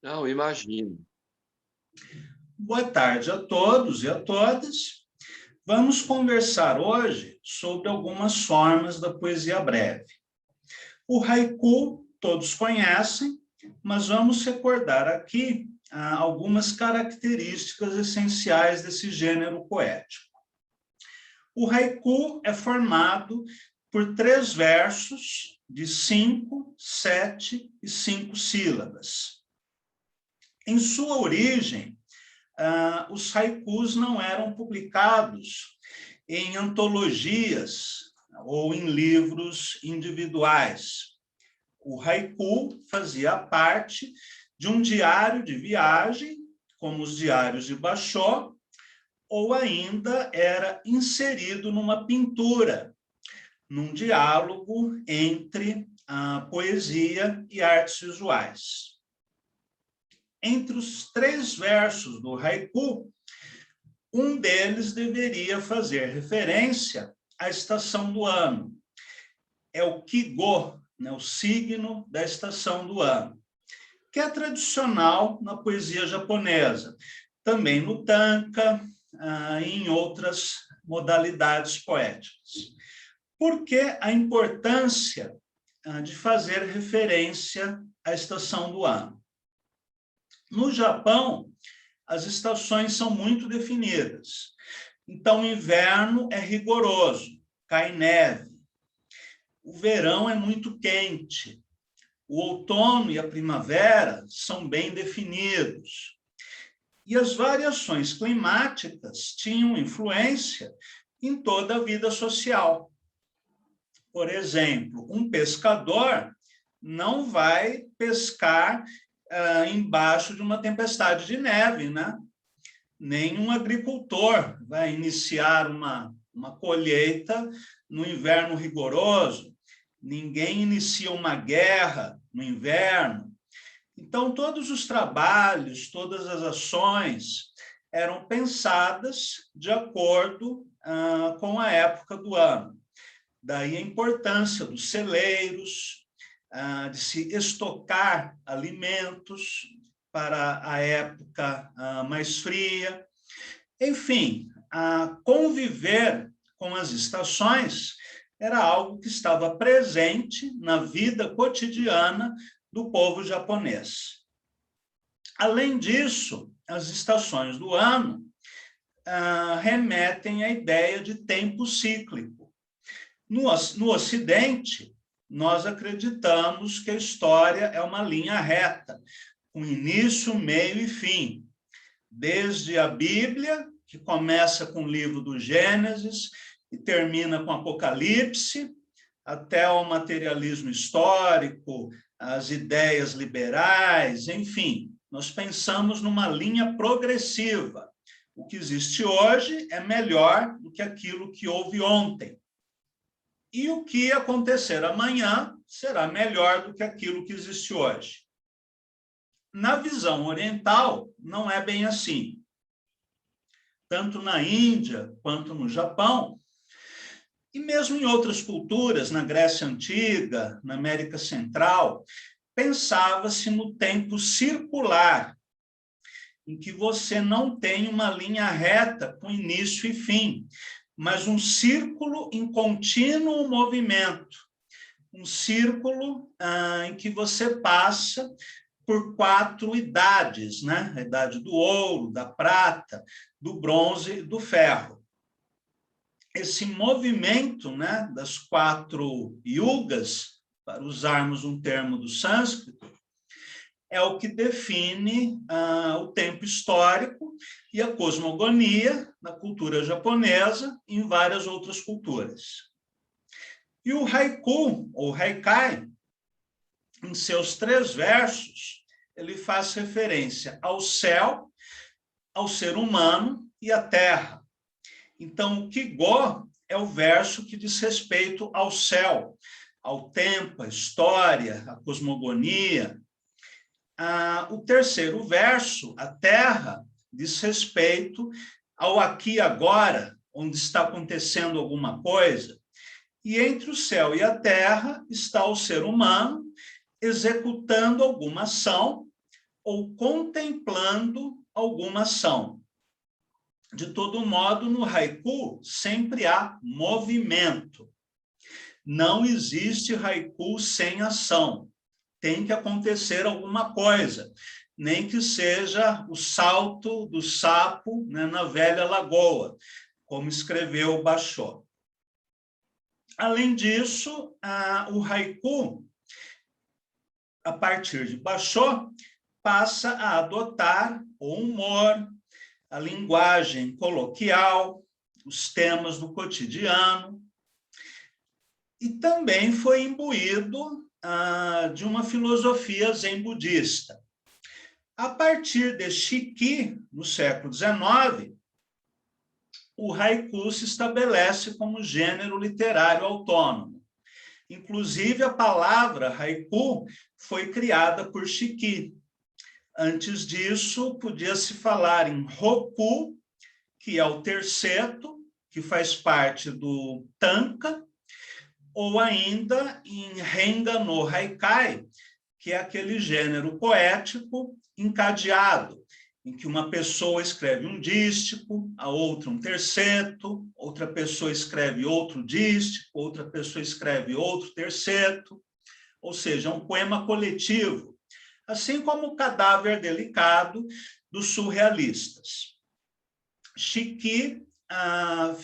Não, imagino. Boa tarde a todos e a todas. Vamos conversar hoje sobre algumas formas da poesia breve. O haiku todos conhecem, mas vamos recordar aqui algumas características essenciais desse gênero poético. O haiku é formado por 3 versos de 5, 7 e 5 sílabas. Em sua origem, os haikus não eram publicados em antologias ou em livros individuais. O haiku fazia parte de um diário de viagem, como os diários de Basho, ou ainda era inserido numa pintura, num diálogo entre a poesia e artes visuais. Entre os 3 versos do haiku, um deles deveria fazer referência à estação do ano. É o Kigo, o signo da estação do ano, que é tradicional na poesia japonesa, também no tanka e em outras modalidades poéticas. Por que a importância de fazer referência à estação do ano? No Japão, as estações são muito definidas. Então, o inverno é rigoroso, cai neve. O verão é muito quente. O outono e a primavera são bem definidos. E as variações climáticas tinham influência em toda a vida social. Por exemplo, um pescador não vai pescar embaixo de uma tempestade de neve, né? Nenhum agricultor vai iniciar uma colheita no inverno rigoroso, ninguém inicia uma guerra no inverno. Então, todos os trabalhos, todas as ações eram pensadas de acordo com a época do ano. Daí a importância dos celeiros, de se estocar alimentos para a época mais fria. Enfim, conviver com as estações era algo que estava presente na vida cotidiana do povo japonês. Além disso, as estações do ano remetem à ideia de tempo cíclico. No Ocidente, nós acreditamos que a história é uma linha reta, com início, meio e fim. Desde a Bíblia, que começa com o livro do Gênesis e termina com Apocalipse, até o materialismo histórico, as ideias liberais, enfim, nós pensamos numa linha progressiva. O que existe hoje é melhor do que aquilo que houve ontem. E o que acontecer amanhã será melhor do que aquilo que existe hoje. Na visão oriental, não é bem assim. Tanto na Índia quanto no Japão, e mesmo em outras culturas, na Grécia Antiga, na América Central, pensava-se no tempo circular, em que você não tem uma linha reta com início e fim, mas um círculo em contínuo movimento, um círculo em que você passa por 4 idades, né? A idade do ouro, da prata, do bronze e do ferro. Esse movimento, né, das 4 yugas, para usarmos um termo do sânscrito, é o que define o tempo histórico e a cosmogonia na cultura japonesa e em várias outras culturas. E o haiku, ou haikai, em seus 3 versos, ele faz referência ao céu, ao ser humano e à terra. Então, o Kigo é o verso que diz respeito ao céu, ao tempo, à história, à cosmogonia. O terceiro verso, a terra, diz respeito ao aqui e agora, onde está acontecendo alguma coisa. E entre o céu e a terra está o ser humano executando alguma ação ou contemplando alguma ação. De todo modo, no haiku sempre há movimento. Não existe haiku sem ação. Tem que acontecer alguma coisa, nem que seja o salto do sapo, né, na velha lagoa, como escreveu Basho. Além disso, o haiku, a partir de Basho, passa a adotar o humor, a linguagem coloquial, os temas do cotidiano, e também foi imbuído de uma filosofia zen budista. A partir de Shiki, no século XIX, o haiku se estabelece como gênero literário autônomo. Inclusive, a palavra haiku foi criada por Shiki. Antes disso, podia-se falar em Roku, que é o terceto, que faz parte do Tanka, ou ainda em Renga no Haikai, que é aquele gênero poético encadeado, em que uma pessoa escreve um dístico, a outra um terceto, outra pessoa escreve outro dístico, outra pessoa escreve outro terceto, ou seja, é um poema coletivo, assim como o Cadáver Delicado dos surrealistas. Shiki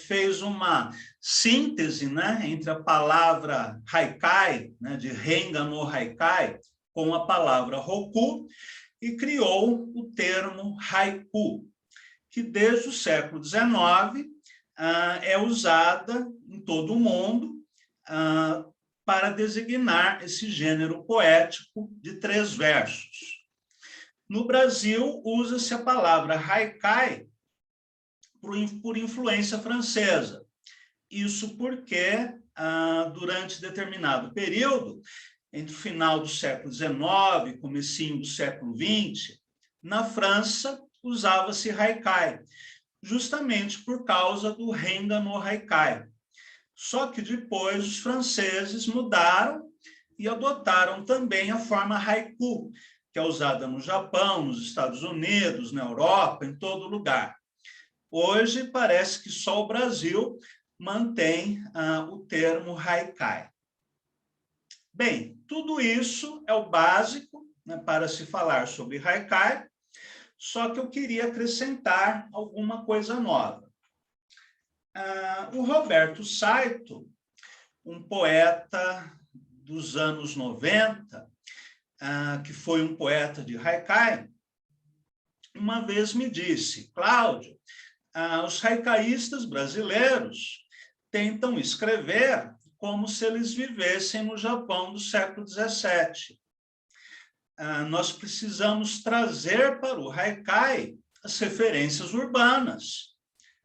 fez uma síntese, né, entre a palavra haikai, né, de Renga no Haikai, com a palavra Roku, e criou o termo haiku, que desde o século XIX é usada em todo o mundo para designar esse gênero poético de 3 versos. No Brasil, usa-se a palavra haikai por influência francesa. Isso porque, durante determinado período, entre o final do século XIX e comecinho do século XX, na França, usava-se haikai, justamente por causa do Renga no Haikai. Só que depois os franceses mudaram e adotaram também a forma haiku, que é usada no Japão, nos Estados Unidos, na Europa, em todo lugar. Hoje, parece que só o Brasil mantém o termo haikai. Bem, tudo isso é o básico, né, para se falar sobre haikai, só que eu queria acrescentar alguma coisa nova. O Roberto Saito, um poeta dos anos 90, que foi um poeta de haikai, uma vez me disse: Cláudio, os haikaístas brasileiros tentam escrever como se eles vivessem no Japão do século XVII. Nós precisamos trazer para o haikai as referências urbanas.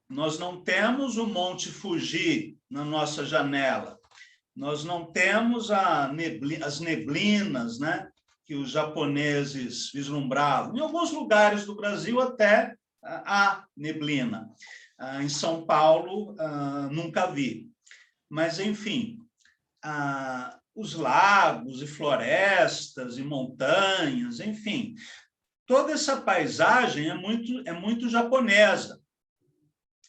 Nós não temos o Monte Fuji na nossa janela. Nós não temos as neblinas, né, que os japoneses vislumbravam. Em alguns lugares do Brasil até há neblina. Em São Paulo, nunca vi. Mas, enfim, os lagos e florestas e montanhas, enfim, toda essa paisagem é muito japonesa.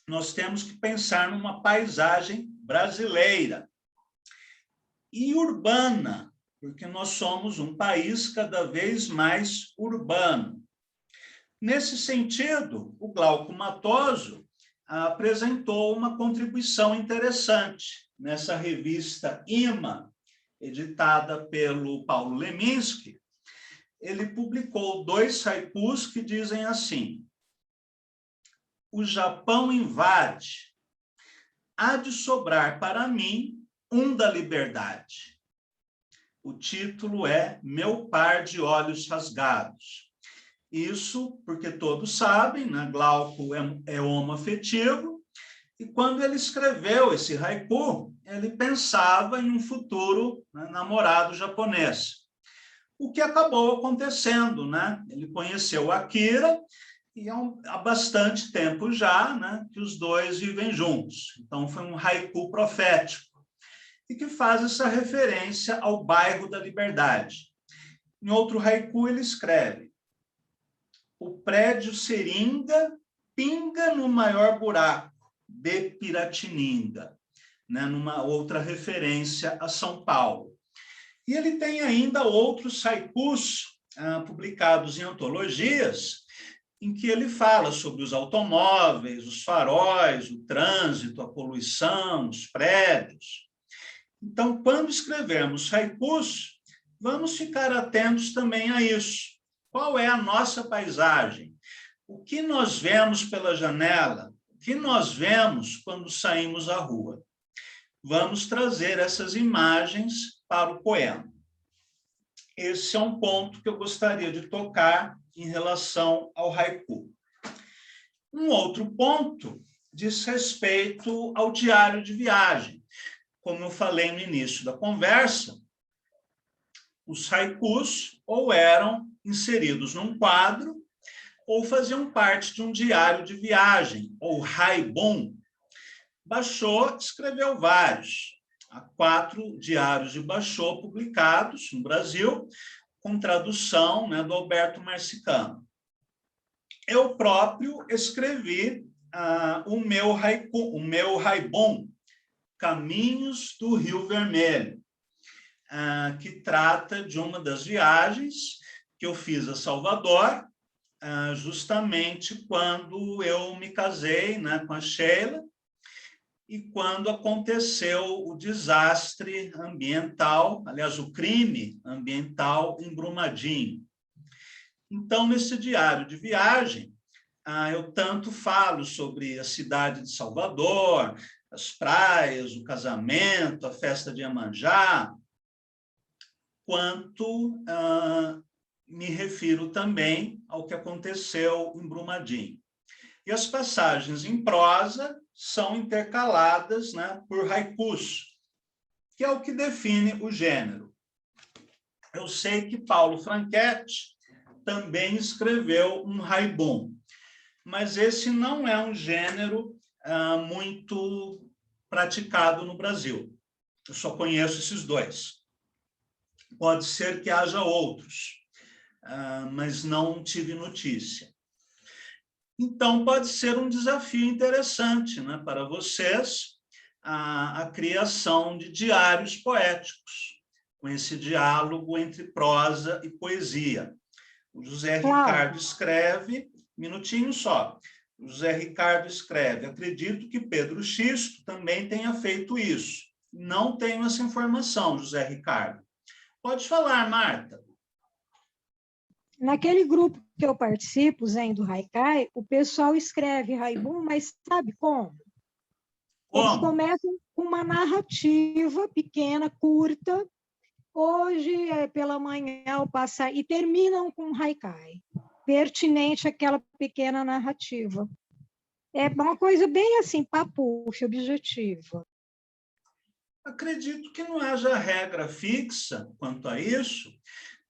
Nós temos que pensar numa paisagem brasileira e urbana, porque nós somos um país cada vez mais urbano. Nesse sentido, o Glauco Matoso apresentou uma contribuição interessante nessa revista Ima, editada pelo Paulo Leminski. Ele publicou 2 haikus que dizem assim: o Japão invade, há de sobrar para mim um da liberdade. O título é Meu Par de Olhos Rasgados. Isso porque todos sabem, né? Glauco é homoafetivo, e quando ele escreveu esse haiku, ele pensava em um futuro, né, namorado japonês. O que acabou acontecendo, né? Ele conheceu Akira, e há bastante tempo já, né, que os dois vivem juntos. Então, foi um haiku profético, e que faz essa referência ao bairro da Liberdade. Em outro haiku, ele escreve: o prédio Seringa pinga no maior buraco de Piratininga, né? Numa outra referência a São Paulo. E ele tem ainda outros haikus publicados em antologias, em que ele fala sobre os automóveis, os faróis, o trânsito, a poluição, os prédios. Então, quando escrevermos haikus, vamos ficar atentos também a isso. Qual é a nossa paisagem? O que nós vemos pela janela? O que nós vemos quando saímos à rua? Vamos trazer essas imagens para o poema. Esse é um ponto que eu gostaria de tocar em relação ao haiku. Um outro ponto diz respeito ao diário de viagem. Como eu falei no início da conversa, os haikus ou eram inseridos num quadro ou faziam parte de um diário de viagem, ou haibun. Basho escreveu vários. Há 4 diários de Basho publicados no Brasil, com tradução, né, do Alberto Marcicano. Eu próprio escrevi o meu haiku, o meu haibun, Caminhos do Rio Vermelho, que trata de uma das viagens que eu fiz a Salvador, justamente quando eu me casei, né, com a Sheila, e quando aconteceu o desastre ambiental, aliás, o crime ambiental em Brumadinho. Então, nesse diário de viagem, eu tanto falo sobre a cidade de Salvador, as praias, o casamento, a festa de Iemanjá, quanto me refiro também ao que aconteceu em Brumadinho. E as passagens em prosa são intercaladas, né, por haikus, que é o que define o gênero. Eu sei que Paulo Franchetti também escreveu um haibun, mas esse não é um gênero muito praticado no Brasil. Eu só conheço esses 2. Pode ser que haja outros, mas não tive notícia. Então, pode ser um desafio interessante, né, para vocês a criação de diários poéticos, com esse diálogo entre prosa e poesia. O José Ricardo escreve, minutinho só, o José Ricardo escreve, acredito que Pedro Xisto também tenha feito isso. Não tenho essa informação, José Ricardo. Pode falar, Marta. Naquele grupo que eu participo, Zen do Haikai, o pessoal escreve haibun, mas sabe como? Eles começam com uma narrativa pequena, curta, hoje, pela manhã, eu passar, e terminam com um haikai, pertinente àquela pequena narrativa. É uma coisa bem assim, papuf, objetiva. Acredito que não haja regra fixa quanto a isso,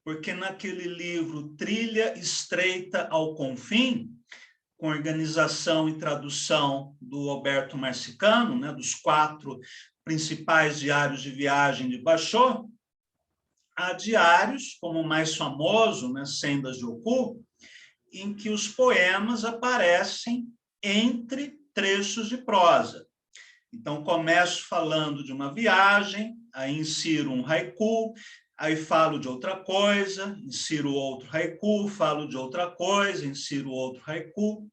porque naquele livro Trilha Estreita ao Confim, com organização e tradução do Alberto Marcicano, né, dos 4 principais diários de viagem de Basho, há diários, como o mais famoso, né, Sendas de Oku, em que os poemas aparecem entre trechos de prosa. Então, começo falando de uma viagem, aí insiro um haiku, aí falo de outra coisa, insiro outro haiku, falo de outra coisa, insiro outro haiku.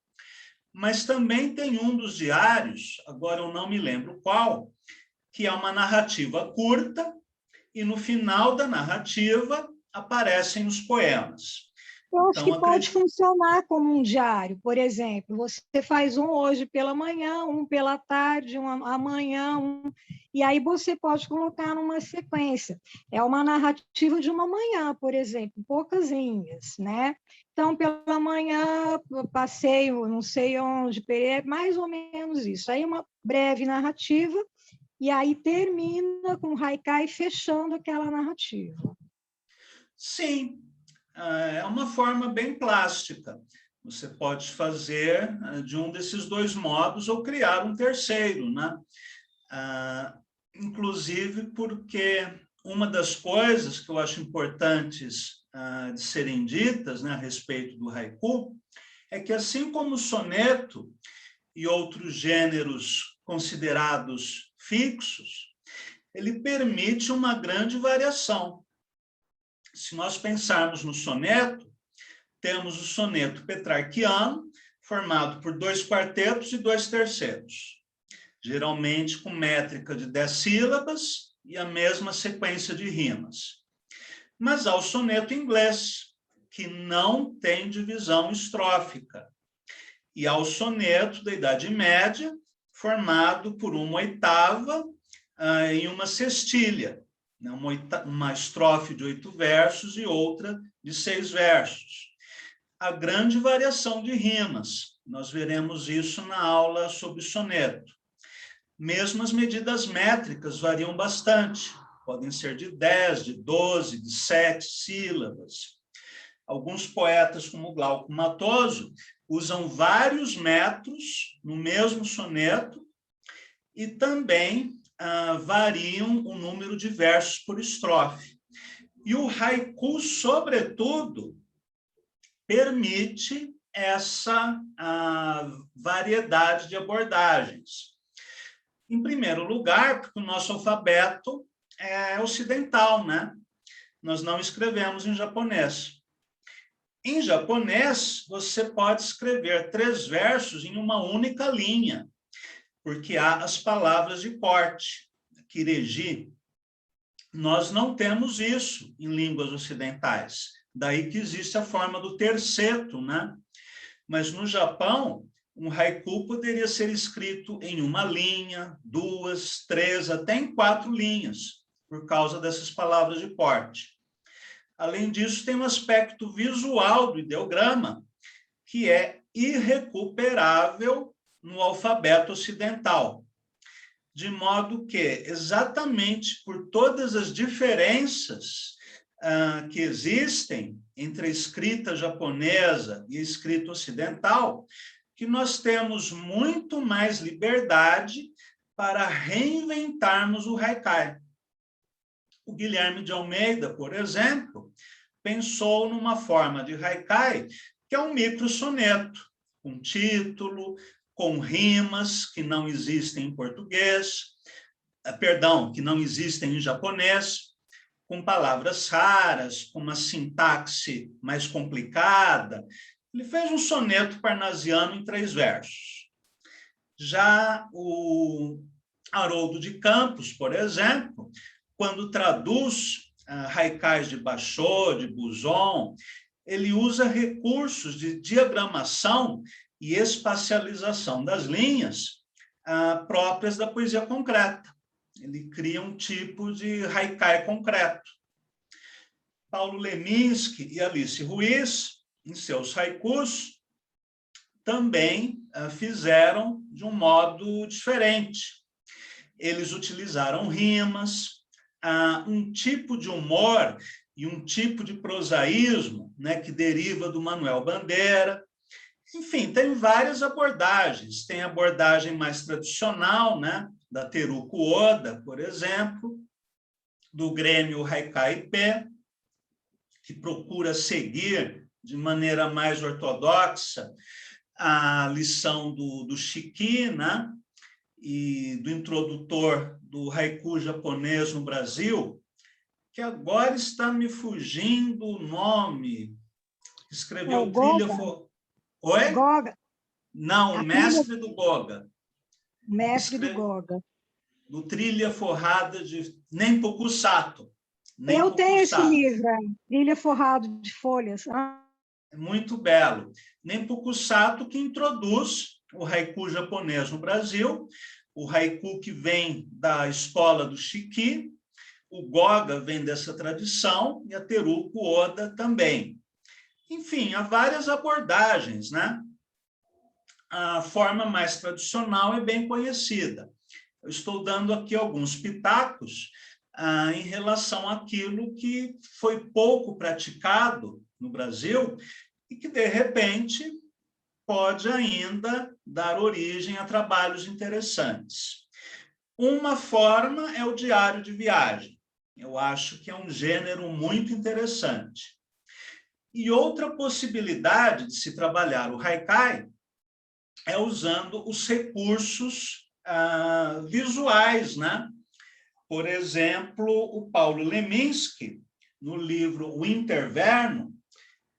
Mas também tem um dos diários, agora eu não me lembro qual, que é uma narrativa curta, e no final da narrativa aparecem os poemas. Eu acho que pode funcionar como um diário, por exemplo, você faz um hoje pela manhã, um pela tarde, um amanhã, e aí você pode colocar numa sequência. É uma narrativa de uma manhã, por exemplo, poucas linhas, né? Então, pela manhã, passeio, não sei onde, mais ou menos isso. Aí uma breve narrativa, e aí termina com o haikai fechando aquela narrativa. Sim, é uma forma bem plástica. Você pode fazer de um desses 2 modos ou criar um terceiro, né? Inclusive porque uma das coisas que eu acho importantes de serem ditas, né, a respeito do haiku é que, assim como o soneto e outros gêneros considerados fixos, ele permite uma grande variação. Se nós pensarmos no soneto, temos o soneto petrarquiano, formado por 2 quartetos e 2 tercetos, geralmente com métrica de 10 sílabas e a mesma sequência de rimas. Mas há o soneto inglês, que não tem divisão estrófica. E há o soneto da Idade Média, formado por 1/8 em uma cestilha, né? Uma estrofe de 8 versos e outra de 6 versos. A grande variação de rimas, nós veremos isso na aula sobre soneto. Mesmo as medidas métricas variam bastante, podem ser de 10, de 12, de 7 sílabas. Alguns poetas, como Glauco Matoso, usam vários metros no mesmo soneto e também variam o número de versos por estrofe. E o haiku, sobretudo, permite essa variedade de abordagens. Em primeiro lugar, porque o nosso alfabeto é ocidental, né? Nós não escrevemos em japonês. Em japonês, você pode escrever 3 versos em uma única linha, porque há as palavras de corte, kireji. Nós não temos isso em línguas ocidentais. Daí que existe a forma do terceto, né? Mas no Japão, um haiku poderia ser escrito em uma linha, 2, 3, até em 4 linhas, por causa dessas palavras de corte. Além disso, tem um aspecto visual do ideograma, que é irrecuperável no alfabeto ocidental. De modo que, exatamente por todas as diferenças que existem entre a escrita japonesa e a escrita ocidental, que nós temos muito mais liberdade para reinventarmos o haikai. O Guilherme de Almeida, por exemplo, pensou numa forma de haikai que é um microsoneto, com título, com rimas que não existem em português, que não existem em japonês, com palavras raras, com uma sintaxe mais complicada. Ele fez um soneto parnasiano em 3 versos. Já o Haroldo de Campos, por exemplo, quando traduz haikais de Basho, de Buzon, ele usa recursos de diagramação e espacialização das linhas próprias da poesia concreta. Ele cria um tipo de haikai concreto. Paulo Leminski e Alice Ruiz, em seus haikus, também fizeram de um modo diferente. Eles utilizaram rimas, um tipo de humor e um tipo de prosaísmo, né, que deriva do Manuel Bandeira. Enfim, tem várias abordagens. Tem a abordagem mais tradicional, né, da Teruko Oda, por exemplo, do Grêmio Haikai IP, que procura seguir de maneira mais ortodoxa a lição do Shiki, né, e do introdutor do haiku japonês no Brasil, que agora está me fugindo o nome. Escreveu Trilha... Oi? Goga. Não, o mestre do Goga. Mestre do Goga. Do Trilha Forrada de Nenpoku Sato. Eu tenho esse livro, Trilha Forrada de Folhas. É muito belo. Nenpoku Sato, que introduz o haiku japonês no Brasil, o haiku que vem da escola do Shiki, o Goga vem dessa tradição e a Teruko Oda também. Enfim, há várias abordagens, né? A forma mais tradicional é bem conhecida. Eu estou dando aqui alguns pitacos em relação àquilo que foi pouco praticado no Brasil e que, de repente, pode ainda dar origem a trabalhos interessantes. Uma forma é o diário de viagem. Eu acho que é um gênero muito interessante. E outra possibilidade de se trabalhar o haikai é usando os recursos visuais, né? Por exemplo, o Paulo Leminski, no livro O Interverno,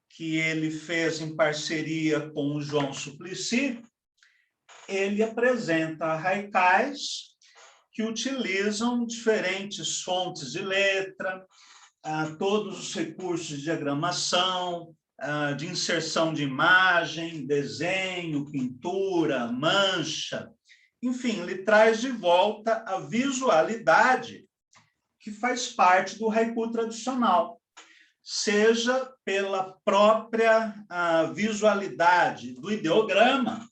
que ele fez em parceria com o João Suplicy, ele apresenta haikais que utilizam diferentes fontes de letra, todos os recursos de diagramação, de inserção de imagem, desenho, pintura, mancha, enfim, ele traz de volta a visualidade que faz parte do haiku tradicional, seja pela própria visualidade do ideograma,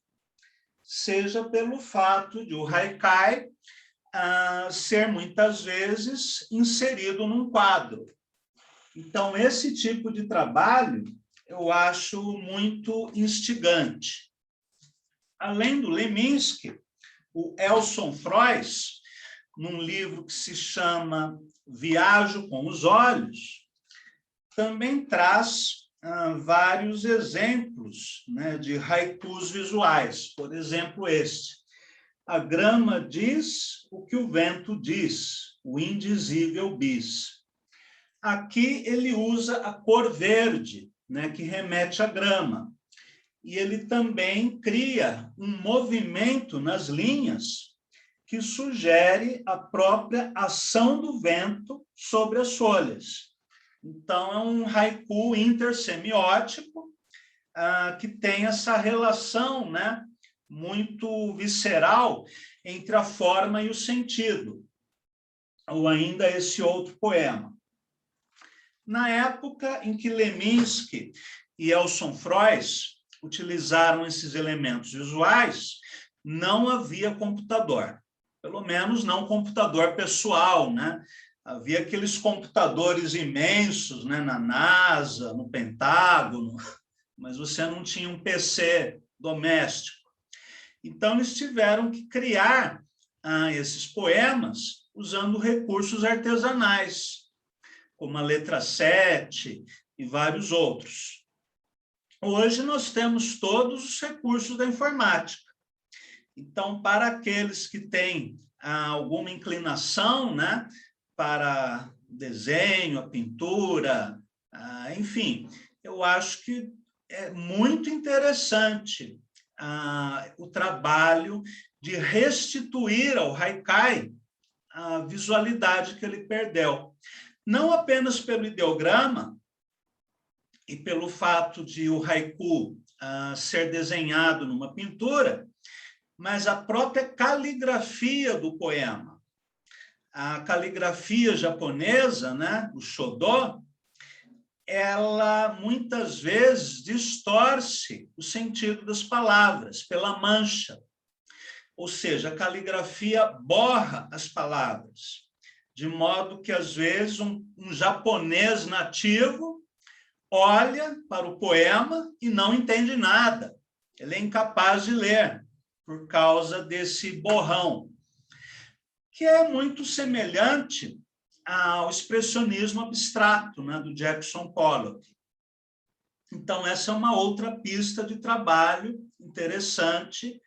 seja pelo fato de o haikai ser muitas vezes inserido num quadro. Então, esse tipo de trabalho eu acho muito instigante. Além do Leminski, o Elson Frois, num livro que se chama Viajo com os Olhos, também traz vários exemplos, né, de haikus visuais. Por exemplo, este. A grama diz o que o vento diz, o indizível bis. Aqui ele usa a cor verde, né, que remete à grama. E ele também cria um movimento nas linhas que sugere a própria ação do vento sobre as folhas. Então, é um haiku intersemiótico que tem essa relação, né, muito visceral entre a forma e o sentido, ou ainda esse outro poema. Na época em que Leminski e Elson Frois utilizaram esses elementos visuais, não havia computador, pelo menos não computador pessoal, né? Havia aqueles computadores imensos, né, na NASA, no Pentágono, mas você não tinha um PC doméstico. Então, eles tiveram que criar esses poemas usando recursos artesanais, como a letra 7 e vários outros. Hoje, nós temos todos os recursos da informática. Então, para aqueles que têm alguma inclinação, né, para desenho, a pintura, enfim, eu acho que é muito interessante o trabalho de restituir ao haikai a visualidade que ele perdeu. Não apenas pelo ideograma e pelo fato de o haiku ser desenhado numa pintura, mas a própria caligrafia do poema. A caligrafia japonesa, né, o Shodo, ela muitas vezes distorce o sentido das palavras pela mancha. Ou seja, a caligrafia borra as palavras, de modo que, às vezes, um japonês nativo olha para o poema e não entende nada. Ele é incapaz de ler por causa desse borrão, que é muito semelhante ao expressionismo abstrato, né, do Jackson Pollock. Então, essa é uma outra pista de trabalho interessante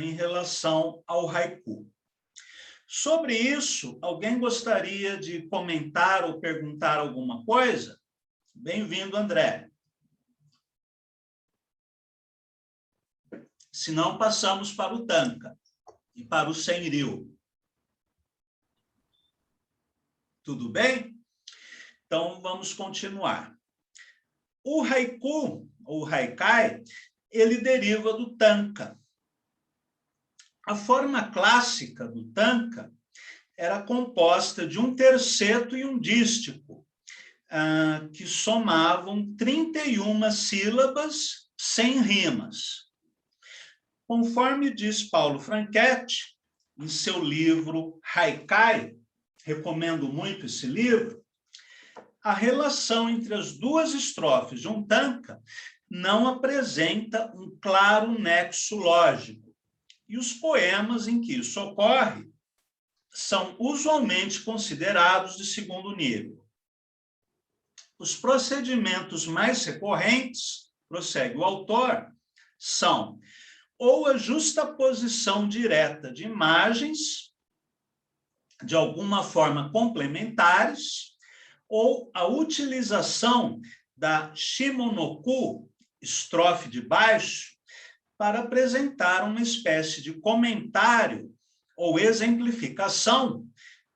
em relação ao haiku. Sobre isso, alguém gostaria de comentar ou perguntar alguma coisa? Bem-vindo, André. Se não, passamos para o Tanka e para o Senryu. Tudo bem? Então, vamos continuar. O haiku, ou haikai, ele deriva do Tanka. A forma clássica do Tanka era composta de um terceto e um dístico, que somavam 31 sílabas sem rimas. Conforme diz Paulo Franchetti, em seu livro Haikai, recomendo muito esse livro, a relação entre as duas estrofes de um tanka não apresenta um claro nexo lógico, e os poemas em que isso ocorre são usualmente considerados de segundo nível. Os procedimentos mais recorrentes, prossegue o autor, são ou a justaposição direta de imagens, de alguma forma complementares, ou a utilização da shimonoku, estrofe de baixo, para apresentar uma espécie de comentário ou exemplificação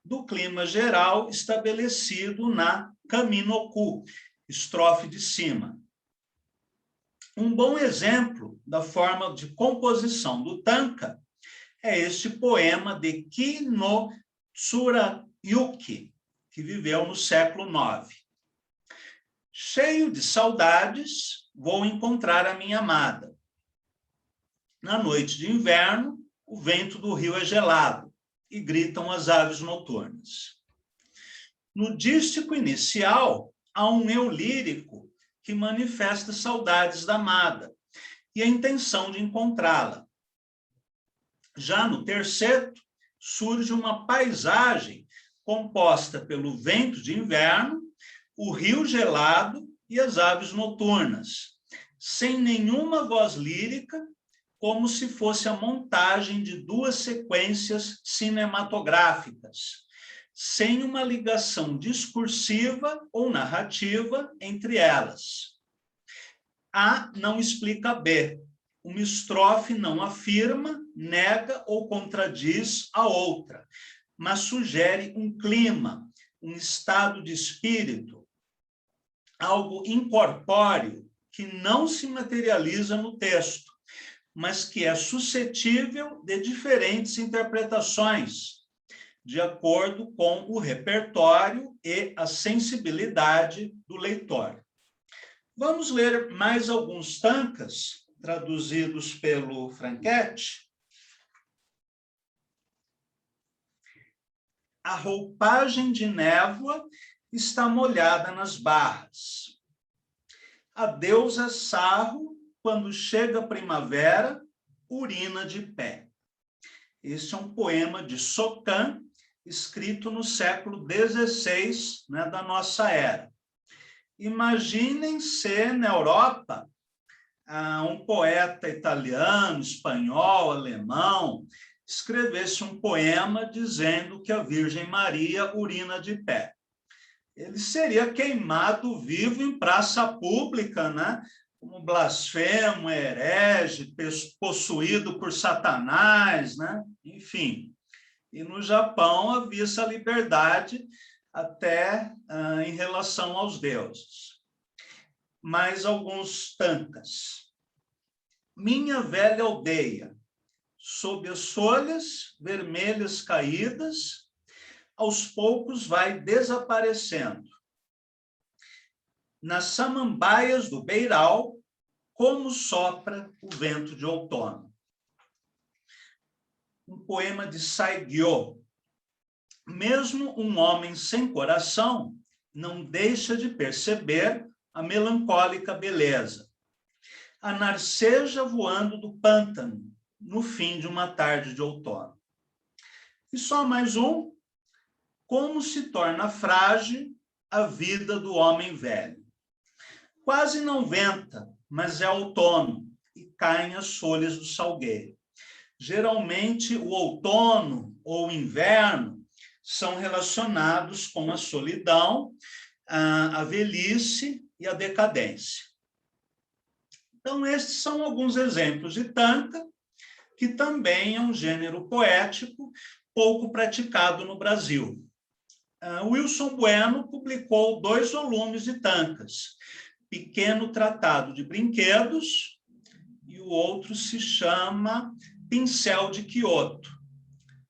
do clima geral estabelecido na kaminoku, estrofe de cima. Um bom exemplo da forma de composição do tanka é este poema de Ki no Tsurayuki, que viveu no século IX. Cheio de saudades, vou encontrar a minha amada. Na noite de inverno, o vento do rio é gelado e gritam as aves noturnas. No dístico inicial, há um eu lírico que manifesta saudades da amada e a intenção de encontrá-la. Já no terceto, surge uma paisagem composta pelo vento de inverno, o rio gelado e as aves noturnas, sem nenhuma voz lírica, como se fosse a montagem de duas sequências cinematográficas, sem uma ligação discursiva ou narrativa entre elas. A não explica B. Uma estrofe não afirma, nega ou contradiz a outra, mas sugere um clima, um estado de espírito, algo incorpóreo que não se materializa no texto, mas que é suscetível de diferentes interpretações, de acordo com o repertório e a sensibilidade do leitor. Vamos ler mais alguns tankas, traduzidos pelo Franchetti. A roupagem de névoa está molhada nas barras. A deusa Sarro, quando chega a primavera, urina de pé. Este é um poema de Socan, escrito no século XVI, da nossa era. Imaginem se na Europa um poeta italiano, espanhol, alemão, escrevesse um poema dizendo que a Virgem Maria urina de pé. Ele seria queimado vivo em praça pública, como blasfemo, herege, possuído por Satanás, enfim. E no Japão havia essa liberdade até em relação aos deuses. Mais alguns tankas. Minha velha aldeia, sob as folhas vermelhas caídas, aos poucos vai desaparecendo. Nas samambaias do beiral, como sopra o vento de outono. Um poema de Saigyo. Mesmo um homem sem coração não deixa de perceber a melancólica beleza. A narceja voando do pântano, no fim de uma tarde de outono. E só mais um. Como se torna frágil a vida do homem velho. Quase não venta, mas é outono e caem as folhas do salgueiro. Geralmente, o outono ou o inverno são relacionados com a solidão, a velhice e a decadência. Então, estes são alguns exemplos de tanka, que também é um gênero poético pouco praticado no Brasil. Wilson Bueno publicou 2 volumes de tankas, Pequeno Tratado de Brinquedos, e o outro se chama Pincel de Kyoto.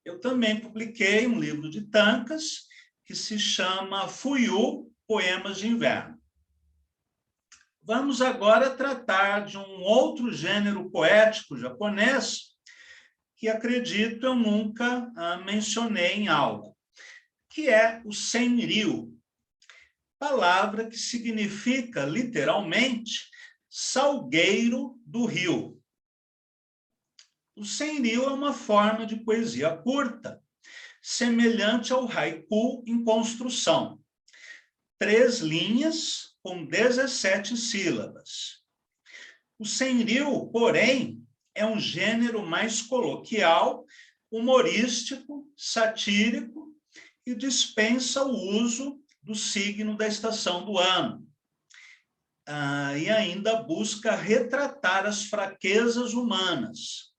Eu também publiquei um livro de tankas que se chama Fuyu, Poemas de Inverno. Vamos agora tratar de um outro gênero poético japonês que, acredito, eu nunca mencionei em aula, que é o senryu, palavra que significa, literalmente, salgueiro do rio. O senryu é uma forma de poesia curta, semelhante ao haiku em construção. 3 linhas com 17 sílabas. O senril, porém, é um gênero mais coloquial, humorístico, satírico e dispensa o uso do signo da estação do ano. E ainda busca retratar as fraquezas humanas,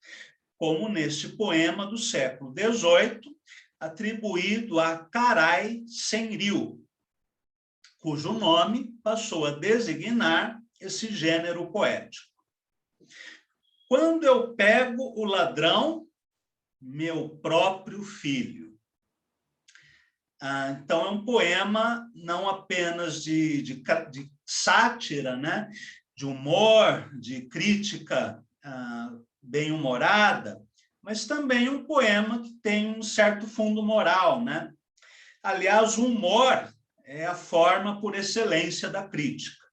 como neste poema do século XVIII, atribuído a Carai Senril, cujo nome passou a designar esse gênero poético. Quando eu pego o ladrão, meu próprio filho. Então, é um poema não apenas de sátira, né? De humor, de crítica bem-humorada, mas também um poema que tem um certo fundo moral, né? Aliás, o humor é a forma por excelência da crítica.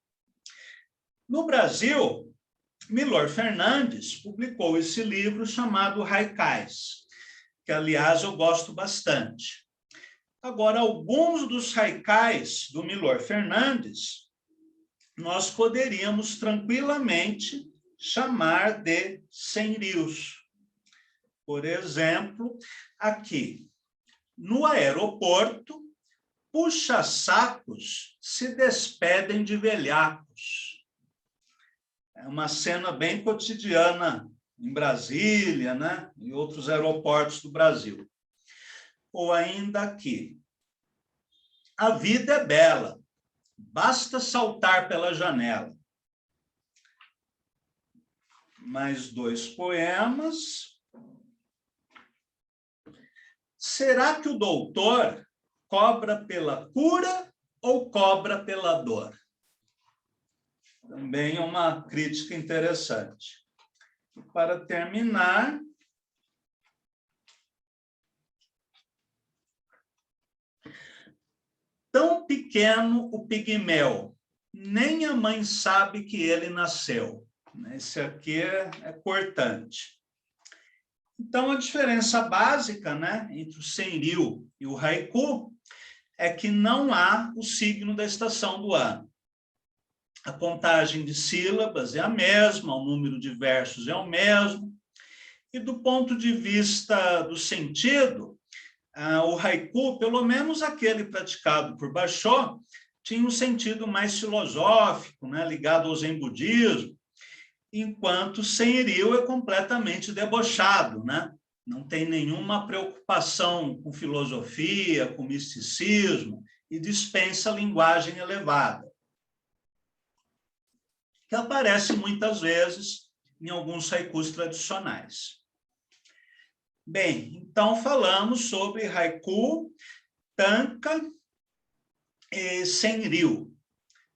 No Brasil, Milor Fernandes publicou esse livro chamado Haikais, que, aliás, eu gosto bastante. Agora, alguns dos haikais do Milor Fernandes, nós poderíamos tranquilamente chamar de senrios. Por exemplo, aqui, no aeroporto, puxa-sacos se despedem de velhacos. É uma cena bem cotidiana em Brasília, né? Em outros aeroportos do Brasil. Ou ainda aqui, a vida é bela, basta saltar pela janela. Mais 2 poemas. Será que o doutor cobra pela cura ou cobra pela dor? Também é uma crítica interessante. E para terminar, tão pequeno o pigmeu, nem a mãe sabe que ele nasceu. Esse aqui é cortante. Então, a diferença básica, né, entre o senril e o haiku é que não há o signo da estação do ano. A contagem de sílabas é a mesma, o número de versos é o mesmo, e do ponto de vista do sentido, o haiku, pelo menos aquele praticado por Basho, tinha um sentido mais filosófico, né, ligado ao zen budismo, enquanto o senril é completamente debochado, né? Não tem nenhuma preocupação com filosofia, com misticismo, e dispensa linguagem elevada, que aparece muitas vezes em alguns haikus tradicionais. Bem, então falamos sobre haiku, tanka e senryu.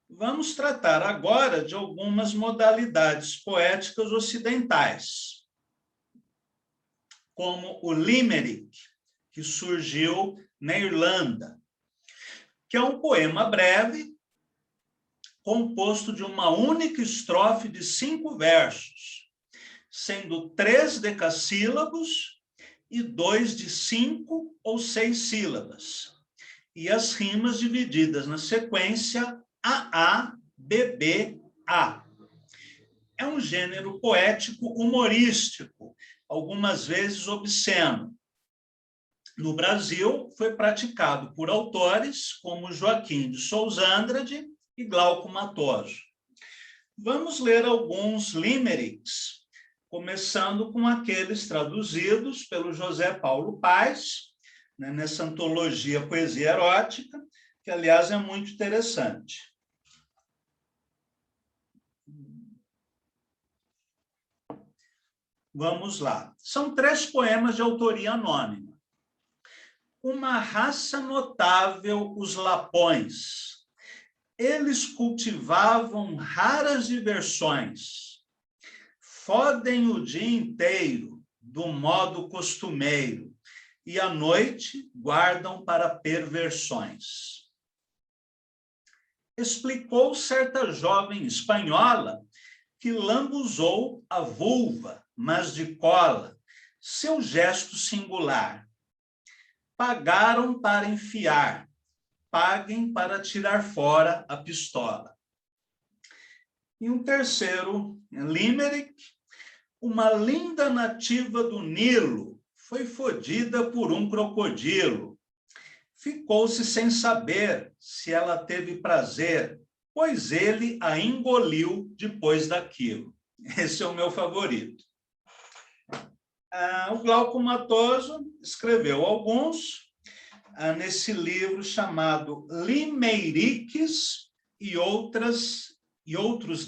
Vamos tratar agora de algumas modalidades poéticas ocidentais, como o limerick, que surgiu na Irlanda, que é um poema breve, composto de uma única estrofe de 5 versos, sendo 3 decassílabos e 2 de 5 ou 6 sílabas, e as rimas divididas na sequência A, B, B, A. É um gênero poético humorístico, algumas vezes obsceno. No Brasil, foi praticado por autores como Joaquim de Souza Andrade e Glauco Matoso. Vamos ler alguns limericks, começando com aqueles traduzidos pelo José Paulo Paes, né, nessa antologia Poesia Erótica, que, aliás, é muito interessante. Vamos lá. São 3 poemas de autoria anônima. Uma raça notável, os lapões. Eles cultivavam raras diversões. Fodem o dia inteiro, do modo costumeiro, e à noite guardam para perversões. Explicou certa jovem espanhola que lambuzou a vulva, mas de cola, seu gesto singular. Pagaram para enfiar, paguem para tirar fora a pistola. E um terceiro limerick: uma linda nativa do Nilo foi fodida por um crocodilo. Ficou-se sem saber se ela teve prazer, pois ele a engoliu depois daquilo. Esse é o meu favorito. O Glauco Matoso escreveu alguns nesse livro chamado Limeiriques e outros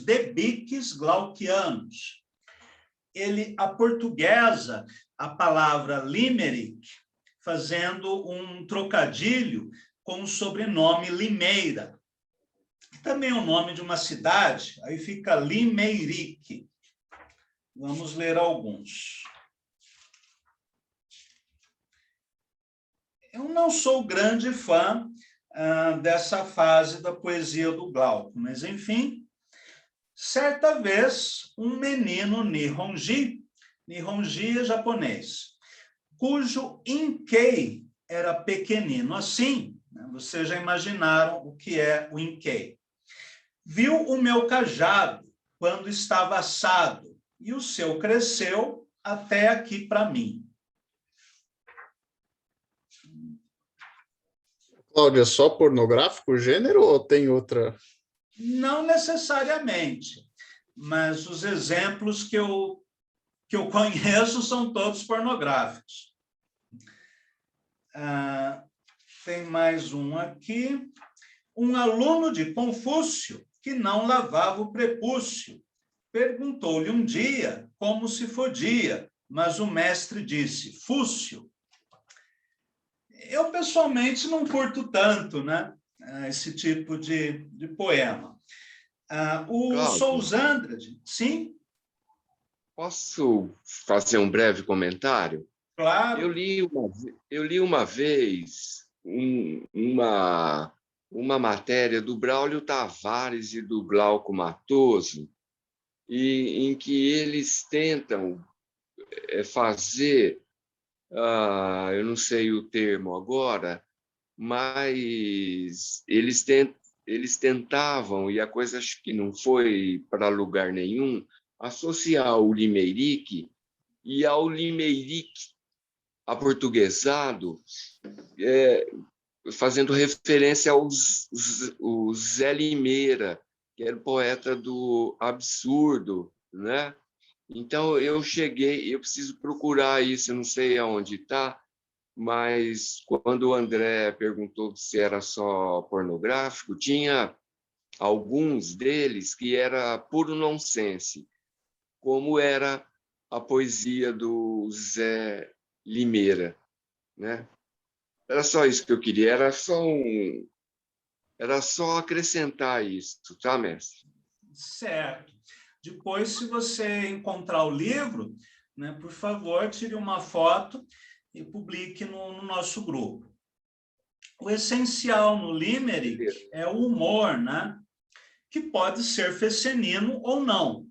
debiques glauquianos. Ele aportuguesa a palavra limerick, fazendo um trocadilho com o sobrenome Limeira, que também é o nome de uma cidade, aí fica Limeirique. Vamos ler alguns. Eu não sou grande fã dessa fase da poesia do Glauco, mas, enfim, certa vez, um menino Nihonji é japonês, cujo Inkei era pequenino assim, né? Vocês já imaginaram o que é o Inkei. Viu o meu cajado quando estava assado, e o seu cresceu até aqui para mim. Cláudia, só pornográfico o gênero ou tem outra? Não necessariamente, mas os exemplos que eu conheço são todos pornográficos. Tem mais um aqui. Um aluno de Confúcio, que não lavava o prepúcio, perguntou-lhe um dia como se fodia, mas o mestre disse: Fúcio. Eu, pessoalmente, não curto tanto, né, esse tipo de poema. O Cláudio, Sousandrade, sim? posso fazer um breve comentário? Claro. Eu li uma vez uma matéria do Braulio Tavares e do Glauco Matoso, em que eles tentam fazer, eu não sei o termo agora, mas eles tentavam, e a coisa acho que não foi para lugar nenhum, associar o limeirique e ao limeirique aportuguesado, fazendo referência ao Zé Limeira, que era o poeta do absurdo, né? Então, eu preciso procurar isso, eu não sei aonde está, mas quando o André perguntou se era só pornográfico, tinha alguns deles que era puro nonsense, como era a poesia do Zé Limeira, né? Era só isso que eu queria, era só acrescentar isso, tá, mestre? Certo. Depois, se você encontrar o livro, né, por favor, tire uma foto e publique no nosso grupo. O essencial no limerick é o humor, né, que pode ser fecenino ou não.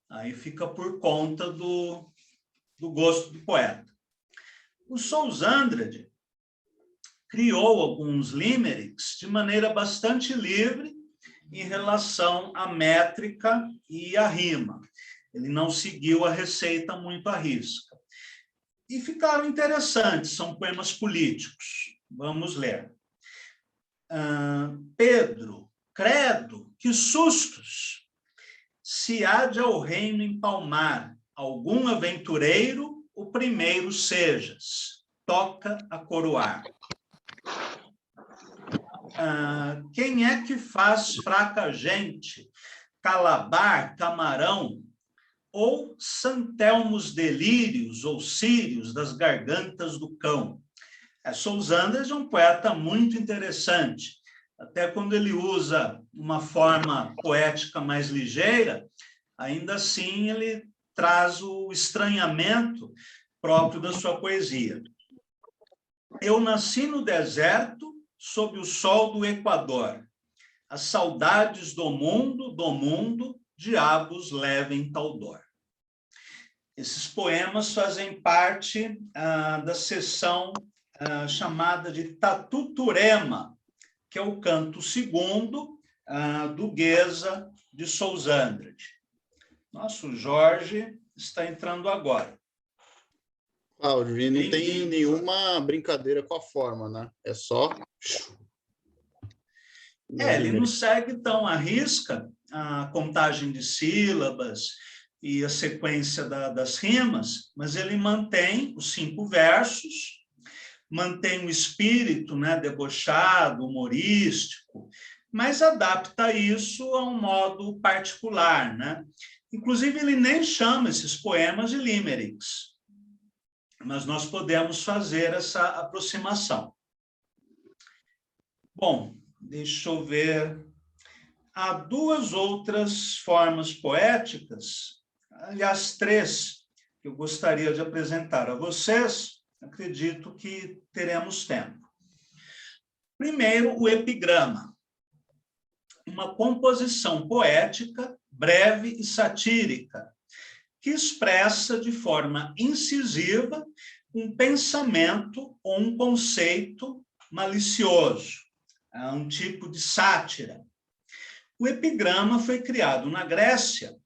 Aí fica por conta do gosto do poeta. O Sousandrade criou alguns limericks de maneira bastante livre em relação à métrica e à rima. Ele não seguiu a receita muito à risca. E ficaram interessantes, são poemas políticos. Vamos ler. Pedro, credo, que sustos! Se há de ao reino empalmar algum aventureiro, o primeiro sejas, toca a coroar. Quem é que faz fraca gente, Calabar, Camarão, ou Santelmos delírios ou círios das gargantas do cão? Sousandrade é um poeta muito interessante, até quando ele usa uma forma poética mais ligeira, ainda assim ele traz o estranhamento próprio da sua poesia. Eu nasci no deserto, sob o sol do Equador. As saudades do mundo, diabos levem tal dor. Esses poemas fazem parte da seção chamada de Tatuturema, que é o canto segundo do Gueza de Souza Andrade. Nosso Jorge está entrando agora. Cláudio, e não tem nenhuma brincadeira com a forma, né? É só... Ele não segue tão à risca a contagem de sílabas e a sequência das rimas, mas ele mantém os 5 versos, mantém o espírito, né, debochado, humorístico, mas adapta isso a um modo particular, né? Inclusive, ele nem chama esses poemas de limericks, mas nós podemos fazer essa aproximação. Bom, deixa eu ver. Há 2 outras formas poéticas, aliás, 3, que eu gostaria de apresentar a vocês. Acredito que teremos tempo. Primeiro, o epigrama. Uma composição poética, breve e satírica, que expressa de forma incisiva um pensamento ou um conceito malicioso, um tipo de sátira. O epigrama foi criado na Grécia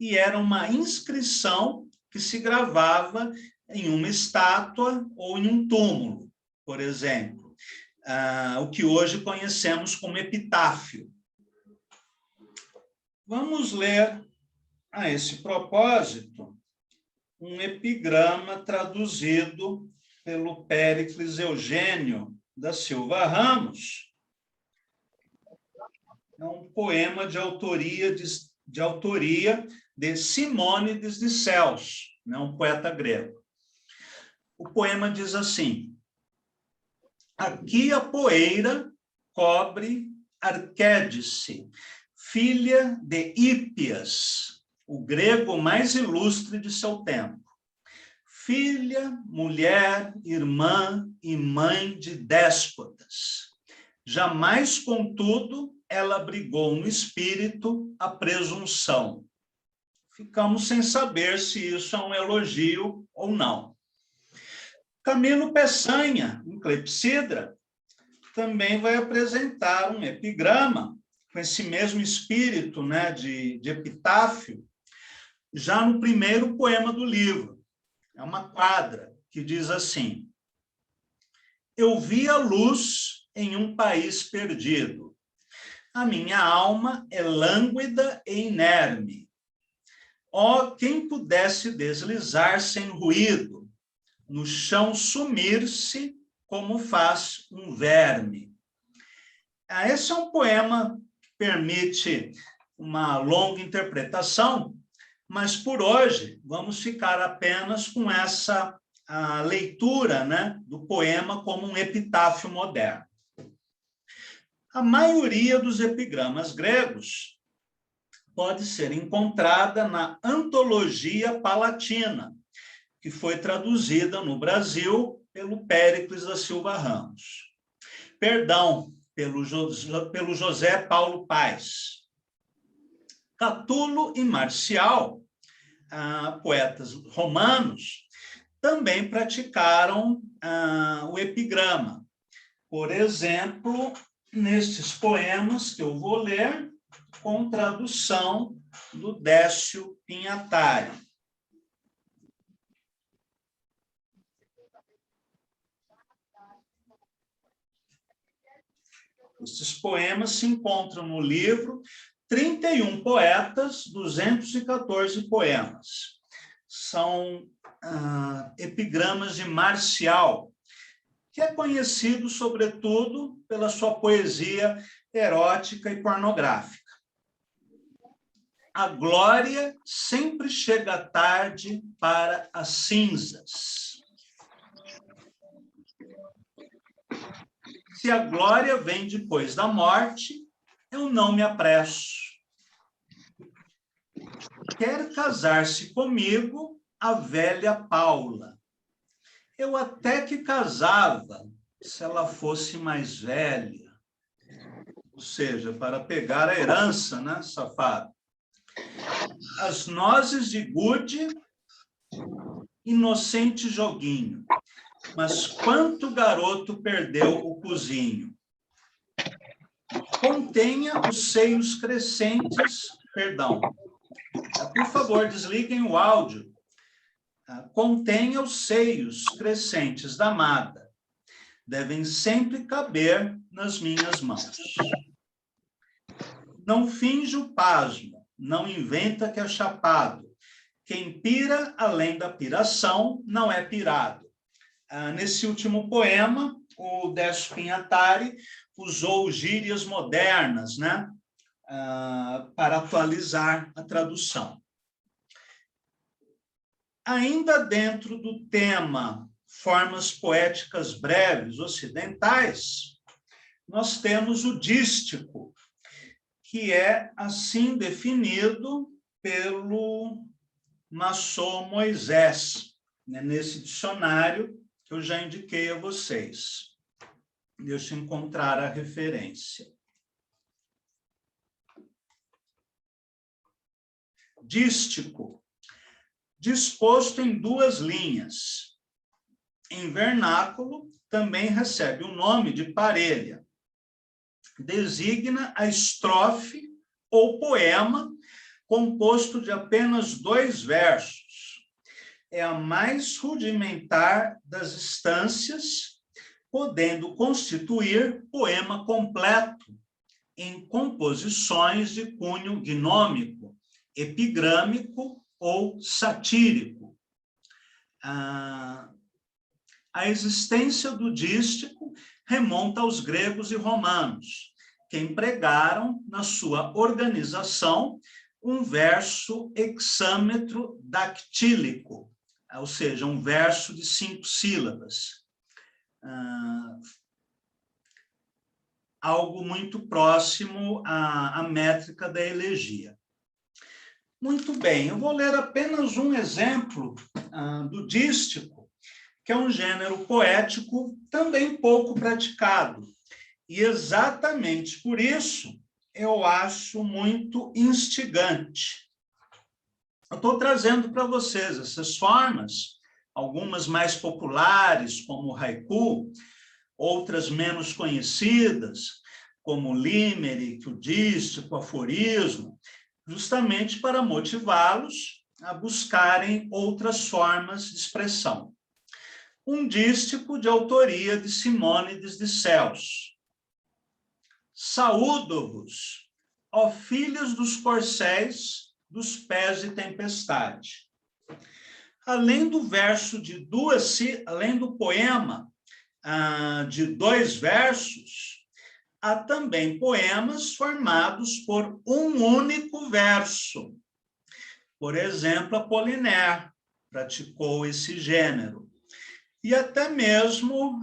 e era uma inscrição que se gravava em uma estátua ou em um túmulo, por exemplo, o que hoje conhecemos como epitáfio. Vamos ler, a esse propósito, um epigrama traduzido pelo Péricles Eugênio da Silva Ramos. É um poema de autoria de Simônides de Celso, né, um poeta grego. O poema diz assim: aqui a poeira cobre Arquédice, filha de Hípias, o grego mais ilustre de seu tempo. Filha, mulher, irmã e mãe de déspotas. Jamais, contudo, ela abrigou no espírito a presunção. Ficamos sem saber se isso é um elogio ou não. Camilo Peçanha, em Clepsidra, também vai apresentar um epigrama com esse mesmo espírito, né, de epitáfio, já no primeiro poema do livro. É uma quadra que diz assim: eu vi a luz em um país perdido. A minha alma é lânguida e inerme. Ó, quem pudesse deslizar sem ruído, no chão sumir-se como faz um verme. Esse é um poema que permite uma longa interpretação, mas por hoje vamos ficar apenas com essa leitura, né, do poema como um epitáfio moderno. A maioria dos epigramas gregos pode ser encontrada na Antologia Palatina, que foi traduzida no Brasil pelo Péricles da Silva Ramos. Perdão, pelo José Paulo Paes. Catulo e Marcial, poetas romanos, também praticaram o epigrama. Por exemplo, nestes poemas que eu vou ler, com tradução do Décio Pinhatari. Esses poemas se encontram no livro 31 poetas, 214 poemas. São epigramas de Marcial, que é conhecido, sobretudo, pela sua poesia erótica e pornográfica. A glória sempre chega tarde para as cinzas. Se a glória vem depois da morte, eu não me apresso. Quer casar-se comigo a velha Paula. Eu até que casava, se ela fosse mais velha. Ou seja, para pegar a herança, né, safado? As nozes de gude, inocente joguinho. Mas quanto garoto perdeu o cozinho? Contenha os seios crescentes, perdão. Por favor, desliguem o áudio. Contenha os seios crescentes da amada. Devem sempre caber nas minhas mãos. Não finge o pasmo, não inventa que é chapado. Quem pira além da piração não é pirado. Nesse último poema, o Décio Pinhatari usou gírias modernas, né, para atualizar a tradução. Ainda dentro do tema formas poéticas breves ocidentais, nós temos o dístico, que é assim definido pelo Massot Moisés, né, nesse dicionário que eu já indiquei a vocês. Deixa eu encontrar a referência. Dístico, disposto em 2 linhas. Em vernáculo, também recebe o nome de parelha. Designa a estrofe ou poema composto de apenas 2 versos. É a mais rudimentar das instâncias, podendo constituir poema completo em composições de cunho gnômico, epigrâmico ou satírico. A existência do dístico remonta aos gregos e romanos, que empregaram na sua organização um verso hexâmetro dactílico, ou seja, um verso de 5 sílabas. Algo muito próximo à métrica da elegia. Muito bem, eu vou ler apenas um exemplo do dístico, que é um gênero poético também pouco praticado. E exatamente por isso eu acho muito instigante. Eu estou trazendo para vocês essas formas, algumas mais populares, como o haiku, outras menos conhecidas, como o limerick, o dístico, o aforismo, justamente para motivá-los a buscarem outras formas de expressão. Um dístico de autoria de Simônides de Celso. Saúdo-vos, ó filhos dos corcéis, dos pés de tempestade. Além do poema de 2 versos, há também poemas formados por um único verso. Por exemplo, Apollinaire praticou esse gênero. E até mesmo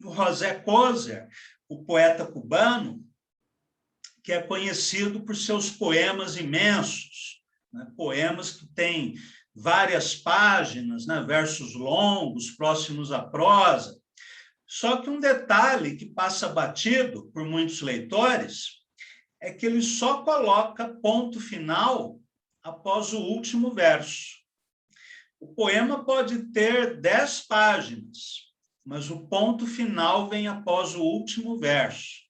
o José Coser, o poeta cubano, que é conhecido por seus poemas imensos, né? Poemas que têm várias páginas, né? Versos longos, próximos à prosa. Só que um detalhe que passa batido por muitos leitores é que ele só coloca ponto final após o último verso. O poema pode ter 10 páginas, mas o ponto final vem após o último verso.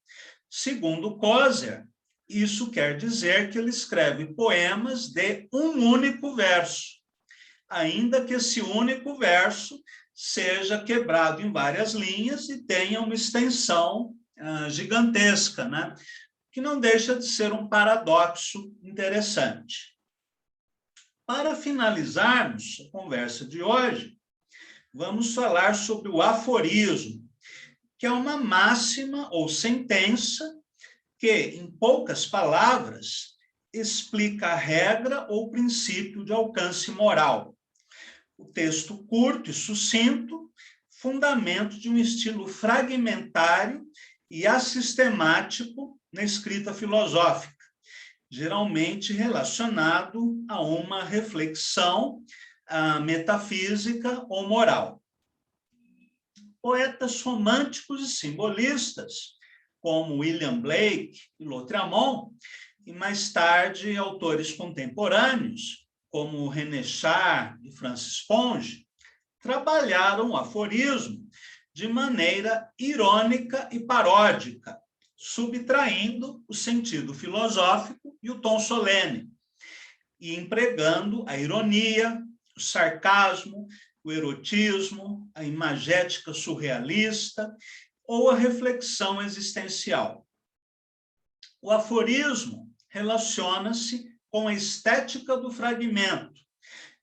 Segundo Coser, isso quer dizer que ele escreve poemas de um único verso, ainda que esse único verso seja quebrado em várias linhas e tenha uma extensão gigantesca, né? Que não deixa de ser um paradoxo interessante. Para finalizarmos a conversa de hoje, vamos falar sobre o aforismo, que é uma máxima ou sentença que, em poucas palavras, explica a regra ou princípio de alcance moral. O texto curto e sucinto, fundamento de um estilo fragmentário e assistemático na escrita filosófica, geralmente relacionado a uma reflexão metafísica ou moral. Poetas românticos e simbolistas, como William Blake e Lautréamont, e mais tarde autores contemporâneos, como René Char e Francis Ponge, trabalharam o aforismo de maneira irônica e paródica, subtraindo o sentido filosófico e o tom solene, e empregando a ironia, o sarcasmo, o erotismo, a imagética surrealista ou a reflexão existencial. O aforismo relaciona-se com a estética do fragmento,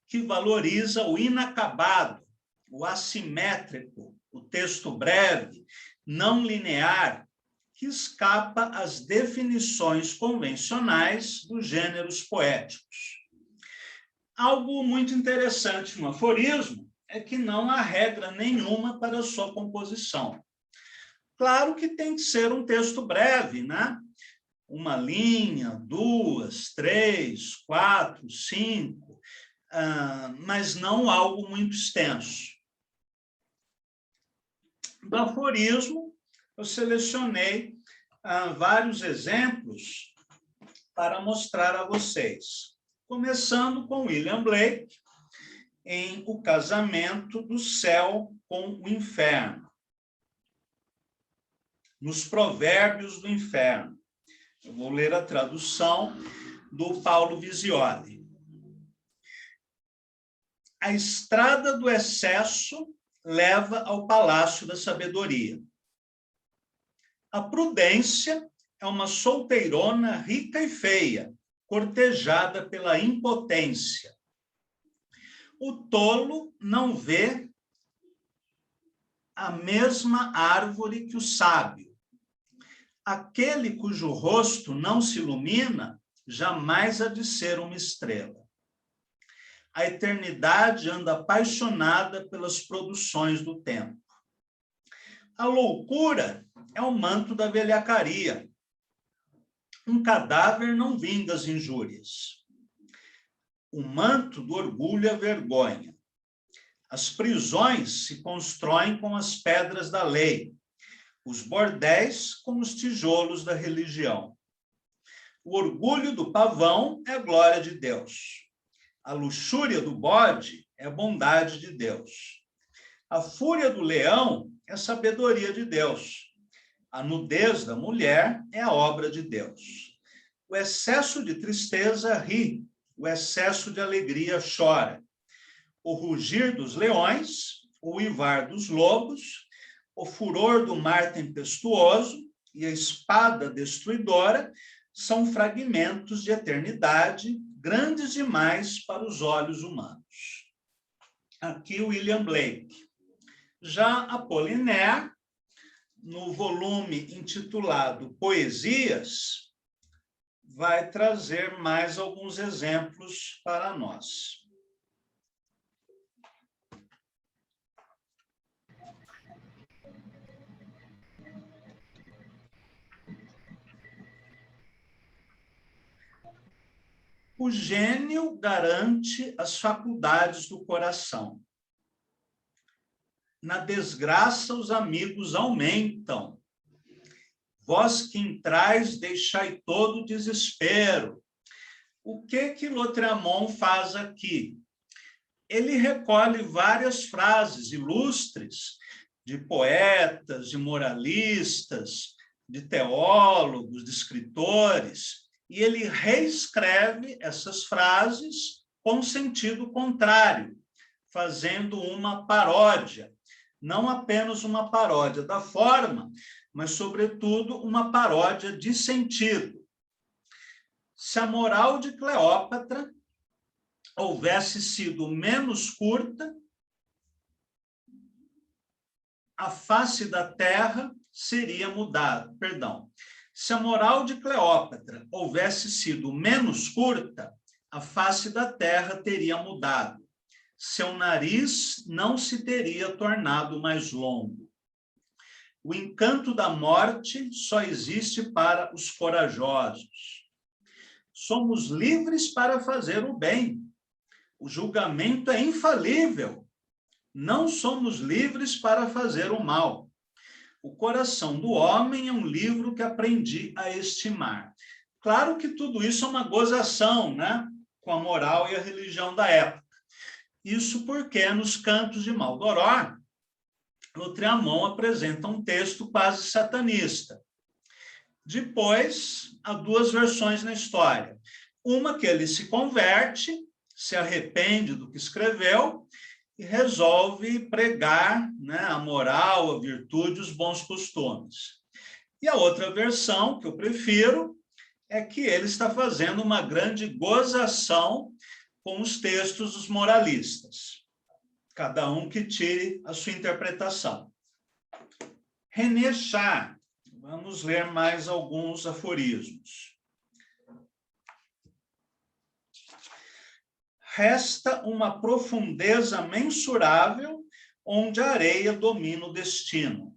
que valoriza o inacabado, o assimétrico, o texto breve, não linear, que escapa às definições convencionais dos gêneros poéticos. Algo muito interessante no aforismo é que não há regra nenhuma para a sua composição. Claro que tem que ser um texto breve, né? Uma linha, 2, 3, 4, 5, mas não algo muito extenso. Do aforismo, eu selecionei vários exemplos para mostrar a vocês. Começando com William Blake, em O Casamento do Céu com o Inferno. Nos Provérbios do Inferno. Eu vou ler a tradução do Paulo Visioli. A estrada do excesso leva ao palácio da sabedoria. A prudência é uma solteirona rica e feia, cortejada pela impotência. O tolo não vê a mesma árvore que o sábio. Aquele cujo rosto não se ilumina, jamais há de ser uma estrela. A eternidade anda apaixonada pelas produções do tempo. A loucura é o manto da velhacaria. Um cadáver não vinga as injúrias. O manto do orgulho é a vergonha. As prisões se constroem com as pedras da lei, os bordéis com os tijolos da religião. O orgulho do pavão é a glória de Deus. A luxúria do bode é a bondade de Deus. A fúria do leão é a sabedoria de Deus. A nudez da mulher é a obra de Deus. O excesso de tristeza ri, o excesso de alegria chora. O rugir dos leões, o uivar dos lobos, o furor do mar tempestuoso e a espada destruidora são fragmentos de eternidade grandes demais para os olhos humanos. Aqui William Blake. Já Apollinaire, no volume intitulado Poesias, vai trazer mais alguns exemplos para nós. O gênio garante as faculdades do coração. Na desgraça, os amigos aumentam. Vós que entrais, deixai todo o desespero. O que Lautréamont faz aqui? Ele recolhe várias frases ilustres de poetas, de moralistas, de teólogos, de escritores, e ele reescreve essas frases com sentido contrário, fazendo uma paródia. Não apenas uma paródia da forma, mas, sobretudo, uma paródia de sentido. Se a moral de Cleópatra houvesse sido menos curta, a face da terra seria mudada. Perdão. Se a moral de Cleópatra houvesse sido menos curta, a face da terra teria mudado. Seu nariz não se teria tornado mais longo. O encanto da morte só existe para os corajosos. Somos livres para fazer o bem. O julgamento é infalível. Não somos livres para fazer o mal. O coração do homem é um livro que aprendi a estimar. Claro que tudo isso é uma gozação, né? Com a moral e a religião da época. Isso porque nos Cantos de Maldoror, Lautréamont apresenta um texto quase satanista. Depois, há duas versões na história. Uma que ele se converte, se arrepende do que escreveu e resolve pregar, né, a moral, a virtude, os bons costumes. E a outra versão, que eu prefiro, é que ele está fazendo uma grande gozação com os textos dos moralistas. Cada um que tire a sua interpretação. René Char. Vamos ler mais alguns aforismos. Resta uma profundeza mensurável onde a areia domina o destino.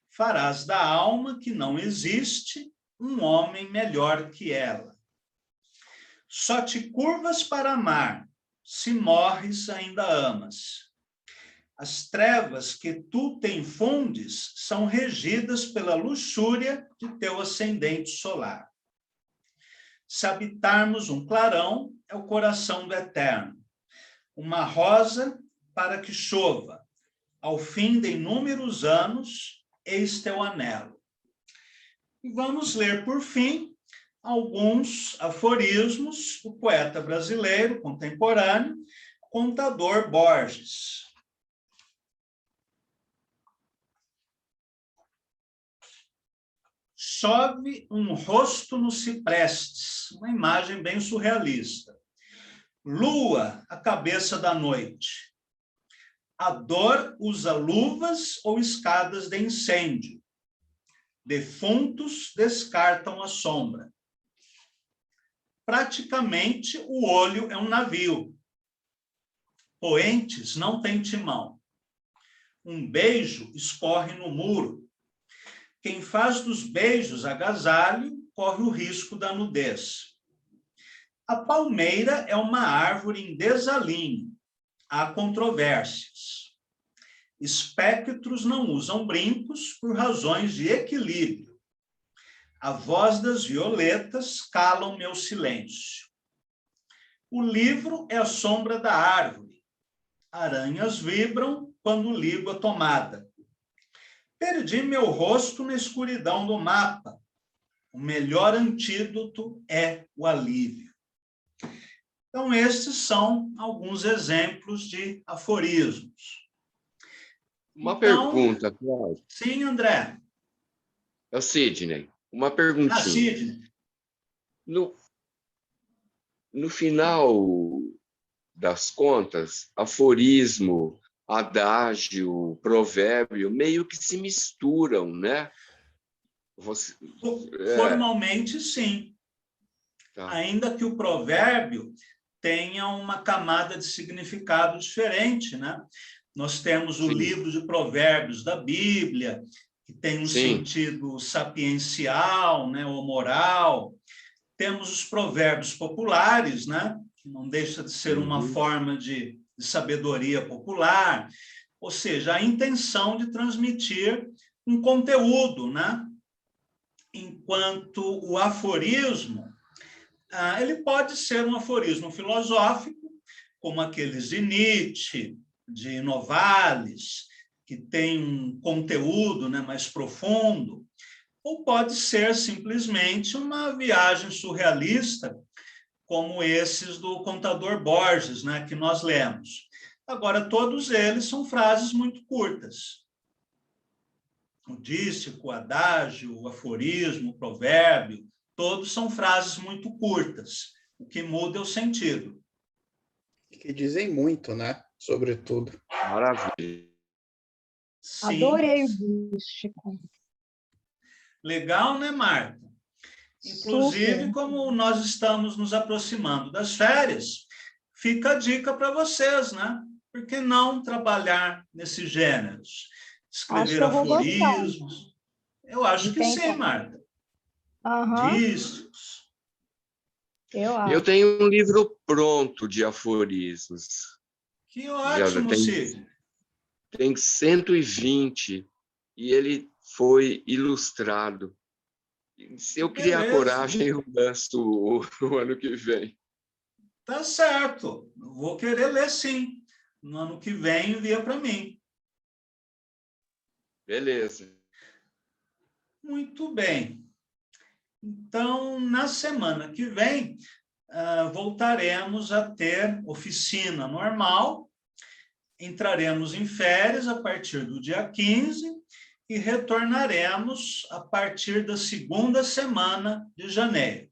Farás da alma que não existe um homem melhor que ela. Só te curvas para amar, se morres ainda amas. As trevas que tu te infundes são regidas pela luxúria de teu ascendente solar. Se habitarmos um clarão, é o coração do eterno. Uma rosa para que chova. Ao fim de inúmeros anos, eis teu anelo. E vamos ler, por fim, alguns aforismos do poeta brasileiro contemporâneo, Contador Borges. Chove um rosto nos ciprestes, uma imagem bem surrealista. Lua, a cabeça da noite. A dor usa luvas ou escadas de incêndio. Defuntos descartam a sombra. Praticamente, o olho é um navio. Poentes não têm timão. Um beijo escorre no muro. Quem faz dos beijos agasalho corre o risco da nudez. A palmeira é uma árvore em desalinho. Há controvérsias. Espectros não usam brincos por razões de equilíbrio. A voz das violetas cala o meu silêncio. O livro é a sombra da árvore. Aranhas vibram quando ligo a tomada. Perdi meu rosto na escuridão do mapa. O melhor antídoto é o alívio. Então, estes são alguns exemplos de aforismos. Uma pergunta, Cláudio. Sim, André. É o Sidney. Uma perguntinha. Sidney. No final das contas, aforismo, adágio, provérbio, meio que se misturam, né? Formalmente, sim. Tá. Ainda que o provérbio tenha uma camada de significado diferente, né? Nós temos o livro de provérbios da Bíblia, que tem um sentido sapiencial, né, ou moral. Temos os provérbios populares, né, que não deixa de ser uma forma de sabedoria popular, ou seja, a intenção de transmitir um conteúdo, né? Enquanto o aforismo, ele pode ser um aforismo filosófico, como aqueles de Nietzsche, de Novalis, que tem um conteúdo, né, mais profundo, ou pode ser simplesmente uma viagem surrealista, como esses do Contador Borges, né, que nós lemos. Agora, todos eles são frases muito curtas. O dístico, o adágio, o aforismo, o provérbio, todos são frases muito curtas. O que muda é o sentido. Que dizem muito, né? Sobretudo. Maravilha. Sim. Adorei o dístico. Legal, né, Marta? Inclusive, Super. como nós estamos nos aproximando das férias, fica a dica para vocês, né? Por que não trabalhar nesses gêneros? Escrever aforismos. Eu acho que sim, Marta. Dísticos. Eu tenho um livro pronto de aforismos. Que ótimo, Cid. Tem 120 e ele foi ilustrado. Se eu criar coragem, eu lanço o ano que vem. Tá certo. Vou querer ler, sim. No ano que vem, envia para mim. Beleza. Muito bem. Então, na semana que vem, voltaremos a ter oficina normal, entraremos em férias a partir do dia 15 e retornaremos a partir da segunda semana de janeiro.